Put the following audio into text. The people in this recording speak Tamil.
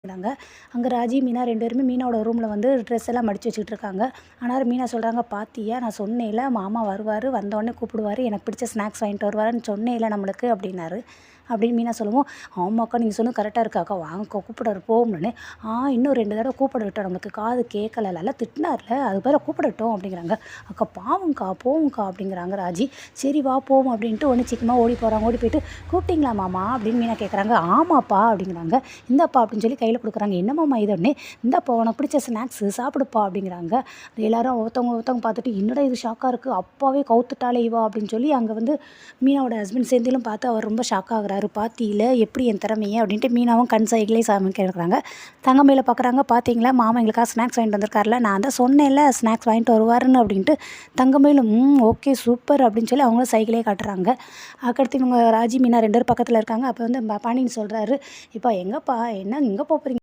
றாங்க. அங்க ராஜி, மீனா 2 பேருமே மீனாவோட ரூம்ல வந்து ட்ரெஸ் எல்லாம் மடிச்சு வச்சுக்கிட்டு இருக்காங்க. ஆனாலும் மீனா சொல்றாங்க, "பாத்தியா நான் சொன்னேன்ல மாமா வருவாரு, வந்தோடனே கூப்பிடுவாரு, எனக்கு பிடிச்ச ஸ்நாக்ஸ் வாங்கிட்டு வருவாருன்னு சொன்னேன்ல நம்மளுக்கு" அப்படின்னாரு. அப்படின்னு மீனா சொல்லவும், "ஆமாக்கா நீங்கள் சொன்னது கரெக்டாக இருக்கா அக்கா, வாங்கக்கா கூப்பிடாரு போவோம்னு." இன்னும் 2 தடவை கூப்பிடட்டும், நம்மளுக்கு காது கேட்கல, நல்லா திட்டினார்ல அதுக்கு பதிலா கூப்பிடட்டும் அப்படிங்கிறாங்க. "அக்கா பாவம்க்கா போவோம்க்கா" அப்படிங்கிறாங்க ராஜி. "சரி வா போவோம்" அப்படின்ட்டு ஒன்று சீக்கிரமாக ஓடி போகிறாங்க. ஓடி போயிட்டு, "கூப்பிட்டீங்களா மாமா?" அப்படின்னு மீனா கேட்குறாங்க. "ஆமாப்பா" அப்படிங்கிறாங்க. "இந்தாப்பா" அப்படின்னு சொல்லி கையில் கொடுக்குறாங்க. "என்னம்மாம்மா இது?" உடனே, "இந்தாப்பா உனக்கு பிடிச்ச ஸ்நாக்ஸு சாப்பிடுப்பா" அப்படிங்கிறாங்க. எல்லாரும் ஒருத்தவங்க பார்த்துட்டு, "என்னடா இது ஷாக்காக இருக்குது, அப்பாவே கவுத்துட்டாலே இவா" அப்படின்னு சொல்லி அங்கே வந்து மீனாவோட ஹஸ்பண்ட் செந்திலும் பார்த்து அவர் ரொம்ப ஷாக் ஆகுறாரு. "பாத்தியில எப்படி என் திறமையை" அப்படின்ட்டு மீனாவும் கண் சைக்கிளே கேட்குறாங்க. தங்கமயில பார்க்குறாங்க. "பார்த்தீங்களா மாமா எங்களுக்காக ஸ்நாக்ஸ் வாங்கிட்டு வந்திருக்காருல, நான் தான் சொன்னேன்ல ஸ்நாக்ஸ் வாங்கிட்டு வருவாருன்னு" அப்படின்ட்டு தங்கமயிலும் ஓகே சூப்பர் அப்படின்னு சொல்லி அவங்களும் சைக்கிளே காட்டுறாங்க. அதுக்கடுத்து இவங்க ராஜி, மீனா 2 பேரும் பக்கத்தில் இருக்காங்க. அப்போ வந்து பாண்டியன் சொல்கிறாரு, "இப்போ எங்கப்பா என்ன எங்கே போகிறீங்க?"